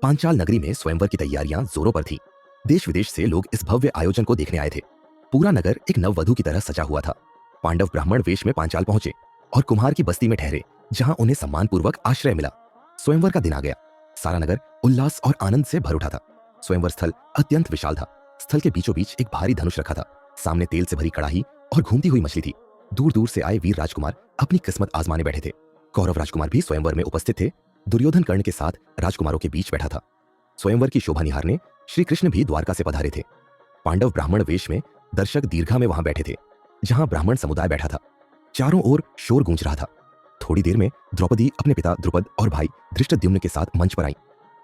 पांचाल नगरी में स्वयंवर की तैयारियां जोरों पर थीं। देश विदेश से लोग इस भव्य आयोजन को देखने आए थे। पूरा नगर एक नववधु की तरह सजा हुआ था। पांडव ब्राह्मण वेश में पांचाल पहुंचे और कुम्हार की बस्ती में ठहरे, जहां उन्हें सम्मानपूर्वक आश्रय मिला। स्वयंवर का दिन आ गया। सारा नगर उल्लास और आनंद से भर उठा था। स्वयंवर स्थल अत्यंत विशाल था। स्थल के बीचों बीच एक भारी धनुष रखा था। सामने तेल से भरी कड़ाही और घूमती हुई मछली थी। दूर दूर से आए वीर राजकुमार अपनी किस्मत आजमाने बैठे थे। कौरव राजकुमार भी स्वयंवर में उपस्थित थे। दुर्योधन कर्ण के साथ राजकुमारों के बीच बैठा था। स्वयंवर की शोभा निहारने श्री कृष्ण भी द्वारका से पधारे थे। पांडव ब्राह्मण वेश में दर्शक दीर्घा में वहां बैठे थे, जहां ब्राह्मण समुदाय बैठा था। चारों ओर शोर गूंज रहा था। थोड़ी देर में द्रौपदी अपने पिता द्रुपद और भाई धृष्टद्युम्न के साथ मंच पर आई।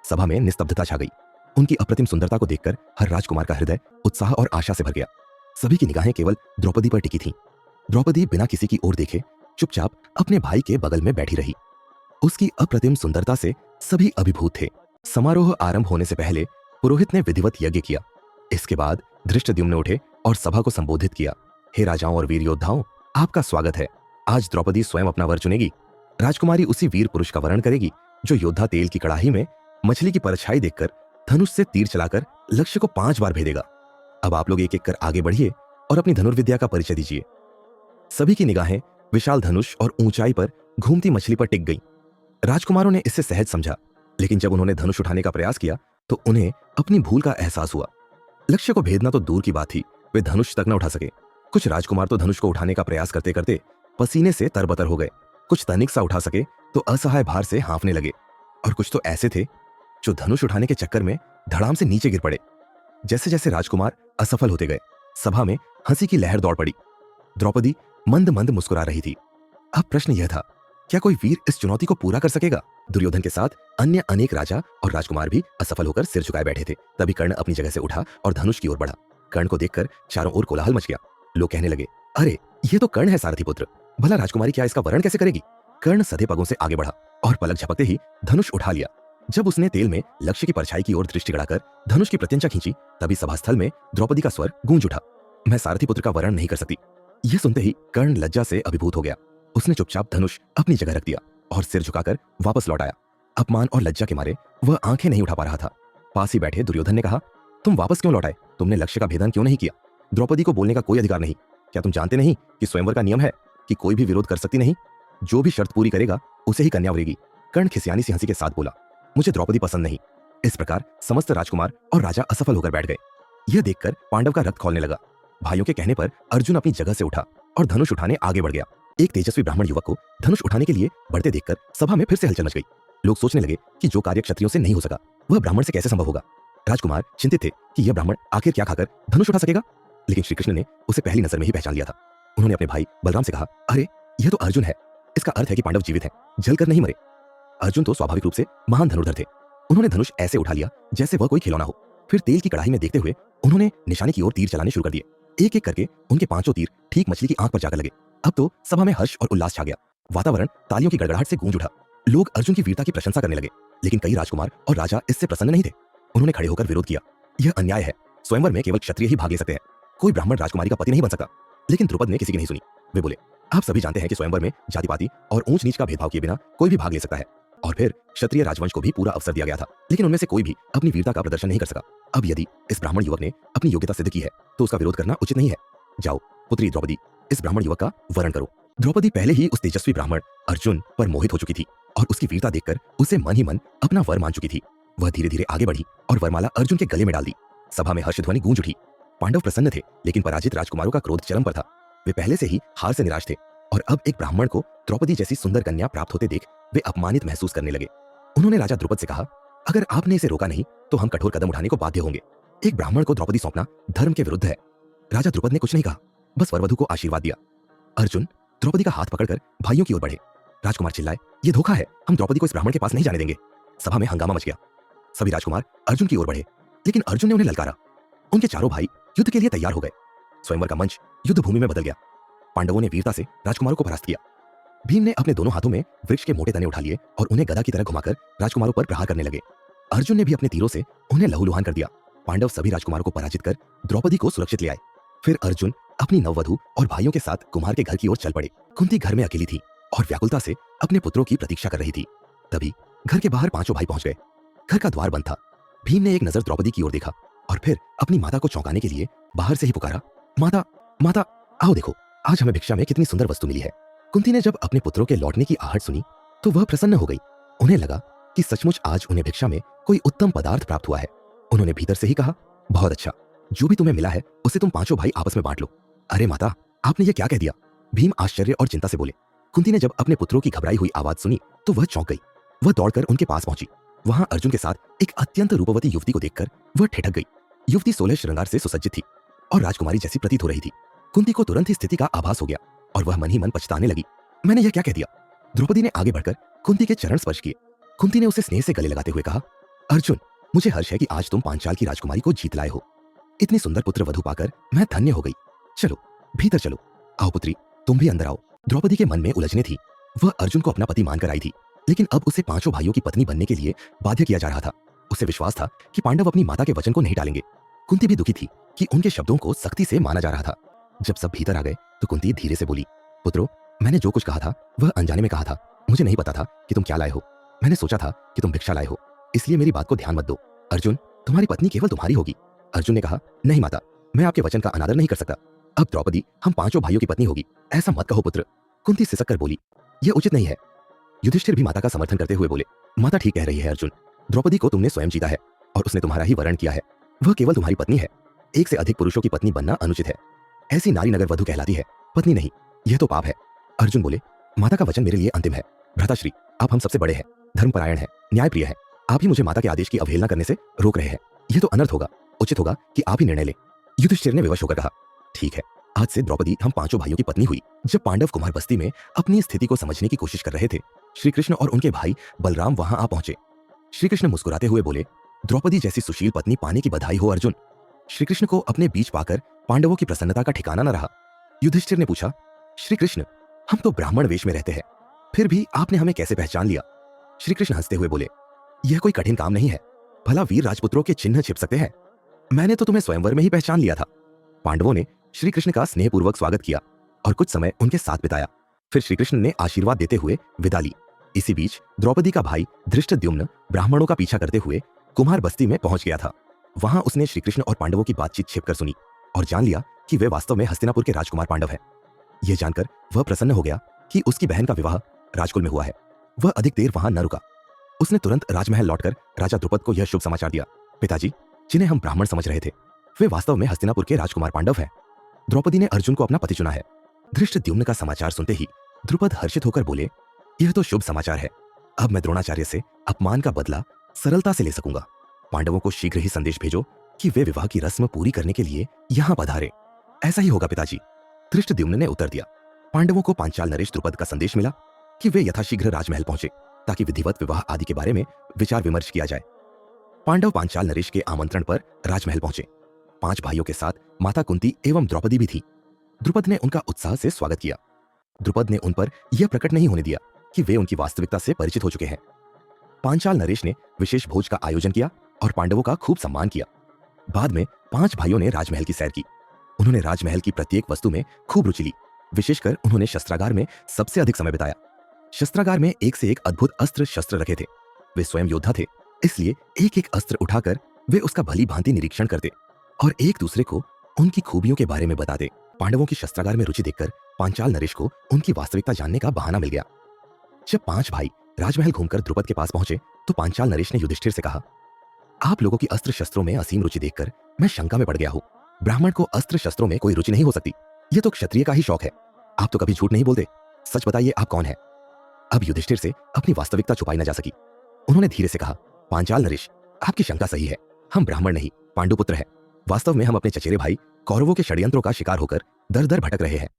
सभा में निस्तब्धता छा गई। उनकी अप्रतिम सुंदरता को देखकर हर राजकुमार का हृदय उत्साह और आशा से भर गया। सभी की निगाहें केवल द्रौपदी पर टिकी थीं। द्रौपदी बिना किसी की ओर देखे चुपचाप अपने भाई के बगल में बैठी रही। उसकी अप्रतिम सुंदरता से सभी अभिभूत थे। समारोह आरंभ होने से पहले पुरोहित ने विधिवत यज्ञ किया। इसके बाद धृष्टद्युम्न उठे और सभा को संबोधित किया। हे राजाओं और वीर योद्धाओं, आपका स्वागत है। आज द्रौपदी स्वयं अपना वर चुनेगी। राजकुमारी उसी वीर पुरुष का वरण करेगी जो योद्धा तेल की कड़ाही में मछली की परछाई देखकर धनुष से तीर चलाकर लक्ष्य को 5 बार भेदेगा। अब आप लोग एक एक कर आगे बढ़िए और अपनी धनुर्विद्या का परिचय दीजिए। सभी की निगाहें विशाल धनुष और ऊंचाई पर घूमती मछली पर टिक गईं। राजकुमारों ने इससे सहज समझा, लेकिन जब उन्होंने धनुष उठाने का प्रयास किया तो उन्हें अपनी भूल का एहसास हुआ। लक्ष्य को भेदना तो दूर की बात थी, वे धनुष तक न उठा सके। कुछ राजकुमार तो धनुष को उठाने का प्रयास करते करते पसीने से तरबतर हो गए। कुछ तनिक सा उठा सके तो असहाय भार से हाँफने लगे, और कुछ तो ऐसे थे जो धनुष उठाने के चक्कर में धड़ाम से नीचे गिर पड़े। जैसे जैसे राजकुमार असफल होते गए, सभा में हंसी की लहर दौड़ पड़ी। द्रौपदी मंद मंद मुस्कुरा रही थी। अब प्रश्न यह था, क्या कोई वीर इस चुनौती को पूरा कर सकेगा? दुर्योधन के साथ अन्य अनेक राजा और राजकुमार भी असफल होकर सिर झुकाए बैठे थे। तभी कर्ण अपनी जगह से उठा और धनुष की ओर बढ़ा। कर्ण को देखकर चारों ओर कोलाहल मच गया। लोग कहने लगे, अरे ये तो कर्ण है सारथी पुत्र, भला राजकुमारी क्या इसका वरण कैसे करेगी? कर्ण सधे पगों से आगे बढ़ा और पलक झपकते ही धनुष उठा लिया। जब उसने तेल में लक्ष्य की परछाई की ओर दृष्टि गड़ाकर धनुष की प्रत्यंचा खींची, तभी सभास्थल में द्रौपदी का स्वर गूंज उठा, मैं सारथी पुत्र का वरण नहीं कर सकती। यह सुनते ही कर्ण लज्जा से अभिभूत हो गया। उसने चुपचाप धनुष अपनी जगह रख दिया और सिर झुकाकर वापस लौट आया। अपमान और लज्जा के मारे वह आंखें नहीं उठा पा रहा था। पास ही बैठे दुर्योधन ने कहा, तुम वापस क्यों लौट आए? तुमने लक्ष्य का भेदन क्यों नहीं किया? द्रौपदी को बोलने का कोई अधिकार नहीं। क्या तुम जानते नहीं कि स्वयंवर का नियम है कि कोई भी विरोध कर सकती नहीं? जो भी शर्त पूरी करेगा उसे ही कन्या उरेगी। कर्ण खिसियानी सी हंसी के साथ बोला, मुझे द्रौपदी पसंद नहीं। इस प्रकार समस्त राजकुमार और राजा असफल होकर बैठ गए। यह देखकर पांडव का रक्त खौलने लगा। भाइयों के कहने पर अर्जुन अपनी जगह से उठा और धनुष उठाने आगे बढ़ गया। एक तेजस्वी ब्राह्मण युवक को धनुष उठाने के लिए बढ़ते देखकर सभा में फिर से हलचल मच गई। लोग सोचने लगे कि जो कार्य क्षत्रियों से नहीं हो सका वह ब्राह्मण से कैसे संभव होगा। राजकुमार चिंतित थे कि यह ब्राह्मण आखिर क्या खाकर धनुष उठा सकेगा, लेकिन श्री कृष्ण ने उसे पहली नजर में ही पहचान लिया था। उन्होंने अपने भाई बलराम से कहा, अरे यह तो अर्जुन है। इसका अर्थ है कि पांडव जीवित हैं, जलकर नहीं मरे। अर्जुन तो स्वाभाविक रूप से महान धनुर्धर थे। उन्होंने धनुष ऐसे उठा लिया जैसे वह कोई खिलौना हो। फिर तेल की कड़ाही में देखते हुए उन्होंने निशाने की ओर तीर चलाने शुरू कर दिए। एक एक करके उनके 5 तीर ठीक मछली की आंख पर जाकर लगे। अब तो सभा में हर्ष और उल्लास छा गया। वातावरण तालियों की गड़गड़ाहट से गूंज उठा। लोग अर्जुन की वीरता की प्रशंसा करने लगे, लेकिन कई राजकुमार और राजा इससे प्रसन्न नहीं थे। उन्होंने खड़े होकर विरोध किया, यह अन्याय है। स्वयंवर में केवल क्षत्रिय ही भाग ले सकते हैं, कोई ब्राह्मण राजकुमारी का पति नहीं बन सकता। लेकिन द्रुपद ने किसी की नहीं सुनी। वे बोले, आप सभी जानते हैं कि स्वयंवर में जाति पाति और ऊंच नीच का भेदभाव किए बिना कोई भी भाग ले सकता है। और फिर क्षत्रिय राजवंश को भी पूरा अवसर दिया गया था, लेकिन उनमें से कोई भी अपनी वीरता का प्रदर्शन नहीं कर सका। अब यदि इस ब्राह्मण युवक ने अपनी योग्यता सिद्ध की है तो उसका विरोध करना उचित नहीं है। जाओ पुत्री द्रौपदी, इस ब्राह्मण युवक का वरण करो। द्रौपदी पहले ही उस तेजस्वी ब्राह्मण अर्जुन पर मोहित हो चुकी थी और उसकी वीरता देखकर उसे मन ही मन अपना वर मान चुकी थी। वह धीरे धीरे आगे बढ़ी और वरमाला अर्जुन के गले में डाल दी। सभा में हर्षध्वनि गूंज उठी। पांडव प्रसन्न थे, लेकिन पराजित राजकुमारों का क्रोध चरम पर था। वे पहले से ही हार से निराश थे और अब एक ब्राह्मण को द्रौपदी जैसी सुंदर कन्या प्राप्त होते देख वे अपमानित महसूस करने लगे। उन्होंने राजा द्रुपद से कहा, अगर आपने इसे रोका नहीं तो हम कठोर कदम उठाने को बाध्य होंगे। एक ब्राह्मण को द्रौपदी सौंपना धर्म के विरुद्ध है। राजा द्रुपद ने कुछ नहीं कहा, बस वरवधु को आशीर्वाद दिया। अर्जुन द्रौपदी का हाथ पकड़कर भाइयों की ओर बढ़े। राजकुमार चिल्लाए, ये धोखा है, हम द्रौपदी को इस ब्राह्मण के पास नहीं जाने देंगे। सभा में हंगामा मच गया। सभी राजकुमार अर्जुन की ओर बढ़े, लेकिन अर्जुन ने उन्हें ललकारा। उनके चारों भाई युद्ध के लिए तैयार हो गए। स्वयंवर का मंच युद्ध भूमि में बदल गया। पांडवों ने वीरता से राजकुमारों को परास्त किया। भीम ने अपने दोनों हाथों में वृक्ष के मोटे तने उठा लिए और उन्हें गदा की तरह घुमाकर राजकुमारों पर प्रहार करने लगे। अर्जुन ने भी अपने तीरों से उन्हें लहूलुहान कर दिया। पांडव सभी राजकुमारों को पराजित कर द्रौपदी को सुरक्षित ले आए। फिर अर्जुन अपनी नववधु और भाइयों के साथ कुम्हार के घर की ओर चल पड़े। कुंती घर में अकेली थी और व्याकुलता से अपने पुत्रों की प्रतीक्षा कर रही थी। तभी घर के बाहर 5 भाई पहुंच गए। घर का द्वार बंद था। भीम ने एक नजर द्रौपदी की ओर देखा और फिर अपनी माता को चौंकाने के लिए बाहर से ही पुकारा, माता, माता, आओ देखो, आज हमें भिक्षा में कितनी सुंदर वस्तु मिली है। कुंती ने जब अपने पुत्रों के लौटने की आहट सुनी तो वह प्रसन्न हो गई। उन्हें लगा कि सचमुच आज उन्हें भिक्षा में कोई उत्तम पदार्थ प्राप्त हुआ है। उन्होंने भीतर से ही कहा, बहुत अच्छा, जो भी तुम्हें मिला है उसे तुम पांचों भाई आपस में बांट लो। अरे माता, आपने ये क्या कह दिया? भीम आश्चर्य और चिंता से बोले। कुंती ने जब अपने पुत्रों की घबराई हुई आवाज सुनी तो वह चौंक गई। वह दौड़कर उनके पास पहुंची। वहां अर्जुन के साथ एक अत्यंत रूपवती युवती को देखकर वह ठिठक गई। युवती 16 श्रृंगार से सुसज्जित थी और राजकुमारी जैसी प्रतीत हो रही थी। कुंती को तुरंत ही स्थिति का आभास हो गया और वह मन ही मन पछताने लगी। मैंने यह क्या कह दिया? द्रौपदी ने आगे बढ़कर कुंती के चरण स्पर्श किए। कुंती ने उसे स्नेह से गले लगाते हुए कहा, अर्जुन, मुझे हर्ष है कि आज तुम पांचाल की राजकुमारी को जीत लाए हो। इतनी सुंदर पुत्र वधू पाकर मैं धन्य हो गई। चलो भीतर चलो। आओ पुत्री, तुम भी अंदर आओ। द्रौपदी के मन में उलझने थी। वह अर्जुन को अपना पति मानकर आई थी, लेकिन अब उसे पांचों भाइयों की पत्नी बनने के लिए बाध्य किया जा रहा था। उसे विश्वास था कि पांडव अपनी माता के वचन को नहीं टालेंगे। कुंती भी दुखी थी कि उनके शब्दों को सख्ती से माना जा रहा था। जब सब भीतर आ गए तो कुंती धीरे से बोली, पुत्रों, मैंने जो कुछ कहा था वह अनजाने में कहा था। मुझे नहीं पता था कि तुम क्या लाए हो। मैंने सोचा था कि तुम भिक्षा लाए हो, इसलिए मेरी बात को ध्यान मत दो। अर्जुन, तुम्हारी पत्नी केवल तुम्हारी होगी। अर्जुन ने कहा, नहीं माता, मैं आपके वचन का अनादर नहीं कर सकता। अब द्रौपदी हम पांचों भाइयों की पत्नी होगी, ऐसा मत कहो पुत्र। कुंती सिसक कर बोली, यह उचित नहीं है। युधिष्ठिर भी माता का समर्थन करते हुए बोले, माता ठीक कह रही है अर्जुन। द्रौपदी को तुमने स्वयं जीता है और उसने तुम्हारा ही वरण किया है। वह केवल तुम्हारी पत्नी है। एक से अधिक पुरुषों की पत्नी बनना अनुचित है। ऐसी नारी नगर वधू कहलाती है, पत्नी नहीं। यह तो पाप है। अर्जुन बोले, माता का वचन मेरे लिए अंतिम है। भ्राताश्री, आप हम सबसे बड़े हैं, धर्मपरायण हैं, न्यायप्रिय हैं। आप ही मुझे माता के आदेश की अवहेलना करने से रोक रहे हैं। यह तो अनर्थ होगा। उचित होगा कि आप ही निर्णय लें। युधिष्ठिर ने विवश होकर कहा, ठीक है, आज से द्रौपदी हम पांचों भाइयों की पत्नी हुई। जब पांडव कुमार बस्ती में अपनी स्थिति को समझने की कोशिश कर रहे थे, श्री कृष्ण और उनके भाई बलराम वहां आ पहुंचे। श्री कृष्ण मुस्कुराते हुए बोले, द्रौपदी जैसी सुशील पत्नी पाने की बधाई हो अर्जुन। श्री कृष्ण को अपने बीच पाकर पांडवों की प्रसन्नता का ठिकाना न रहा। युधिष्ठिर ने पूछा, श्री कृष्ण, हम तो ब्राह्मण वेश में रहते हैं, फिर भी आपने हमें कैसे पहचान लिया? श्री कृष्ण हंसते हुए बोले, यह कोई कठिन काम नहीं है। भला वीर राजपुत्रों के चिन्ह छिप सकते हैं? मैंने तो तुम्हें स्वयंवर में ही पहचान लिया था। पांडवों ने श्री कृष्ण का स्नेहपूर्वक स्वागत किया और कुछ समय उनके साथ बिताया। फिर श्री कृष्ण ने आशीर्वाद देते हुए विदा ली। इसी बीच द्रौपदी का भाई धृष्टद्युम्न ब्राह्मणों का पीछा करते हुए कुमार बस्ती में पहुंच गया था। वहां उसने श्री कृष्ण और पांडवों की बातचीत छिपकर सुनी और जान लिया कि वे वास्तव में हस्तिनापुर के राजकुमार पांडव हैं। यह जानकर वह प्रसन्न हो गया कि उसकी बहन का विवाह राजकुल में हुआ है। वह अधिक देर वहां न रुका। उसने तुरंत राजमहल लौटकर राजा द्रुपद को यह शुभ समाचार दिया, पिताजी, जिन्हें हम ब्राह्मण समझ रहे थे, वे वास्तव में हस्तिनापुर के राजकुमार पांडव हैं। द्रौपदी ने अर्जुन को अपना पति चुना है। धृष्टद्युम्न का समाचार सुनते ही द्रुपद हर्षित होकर बोले, यह तो शुभ समाचार है। अब मैं द्रोणाचार्य से अपमान का बदला सरलता से ले सकूंगा। पांडवों को शीघ्र ही संदेश भेजो कि वे विवाह की रस्म पूरी करने के लिए यहां पधारे। ऐसा ही होगा पिताजी, धृष्टद्युम्न ने उत्तर दिया। पांडवों को पांचाल नरेश द्रुपद का संदेश मिला कि वे यथाशीघ्र राजमहल पहुंचे ताकि विधिवत विवाह आदि के बारे में विचार विमर्श किया जाए। पांडव पांचाल नरेश के आमंत्रण पर राजमहल पहुंचे। 5 भाइयों के साथ माता कुंती एवं द्रौपदी भी थी। द्रुपद ने उनका उत्साह से स्वागत किया। द्रुपद ने उन पर यह प्रकट नहीं होने दिया कि वे उनकी वास्तविकता से परिचित हो चुके हैं। पांचाल नरेश ने विशेष भोज का आयोजन किया और पांडवों का खूब सम्मान किया। बाद में 5 भाइयों ने राजमहल की सैर की। उन्होंने राजमहल की प्रत्येक वस्तु में खूब रुचि ली। विशेषकर उन्होंने शस्त्रागार में सबसे अधिक समय बिताया। शस्त्रागार में एक से एक अद्भुत अस्त्र शस्त्र रखे थे। वे स्वयं योद्धा थे, इसलिए एक एक अस्त्र उठाकर वे उसका भली भांति निरीक्षण करते और एक दूसरे को उनकी खूबियों के बारे में बताते। पांडवों की शस्त्रागार में रुचि देखकर पांचाल नरेश को उनकी वास्तविकता जानने का बहाना मिल गया। जब 5 भाई राजमहल घूमकर द्रुपद के पास पहुंचे तो पांचाल नरेश ने युधिष्ठिर से कहा, आप लोगों की अस्त्र शस्त्रों में असीम रुचि देखकर मैं शंका में पड़ गया हूं। ब्राह्मण को अस्त्र शस्त्रों में कोई रुचि नहीं हो सकती। यह तो क्षत्रिय का ही शौक है। आप तो कभी झूठ नहीं बोलते। सच बताइए, आप कौन है? अब युधिष्ठिर से अपनी वास्तविकता छुपाई न जा सकी। उन्होंने धीरे से कहा, पांचाल नरेश, आपकी शंका सही है। हम ब्राह्मण नहीं, पांडुपुत्र हैं। वास्तव में हम अपने चचेरे भाई कौरवों के षड्यंत्रों का शिकार होकर दर दर भटक रहे हैं।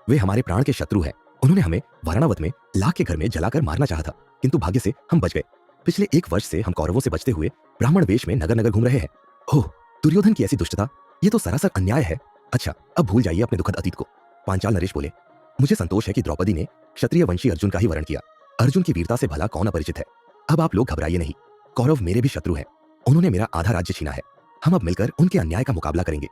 वे हमारे प्राण के शत्रु हैं। उन्होंने हमें वाराणवत में लाख के घर में जलाकर मारना चाहा था, किंतु भाग्य से हम बच गए। पिछले 1 वर्ष से हम कौरवों से बचते हुए ब्राह्मण वेश में नगर नगर घूम रहे हैं। ओह, दुर्योधन की ऐसी दुष्टता, ये तो सरासर अन्याय है। अच्छा, अब भूल जाइए अपने दुखद अतीत को। पांचाल नरेश बोले, मुझे संतोष है कि द्रौपदी ने क्षत्रिय वंशी अर्जुन का ही वरण किया। अर्जुन की वीरता से भला कौन अपरिचित है। अब आप लोग घबराइए नहीं। कौरव मेरे भी शत्रु हैं। उन्होंने मेरा आधा राज्य छीना है। हम अब मिलकर उनके अन्याय का मुकाबला करेंगे।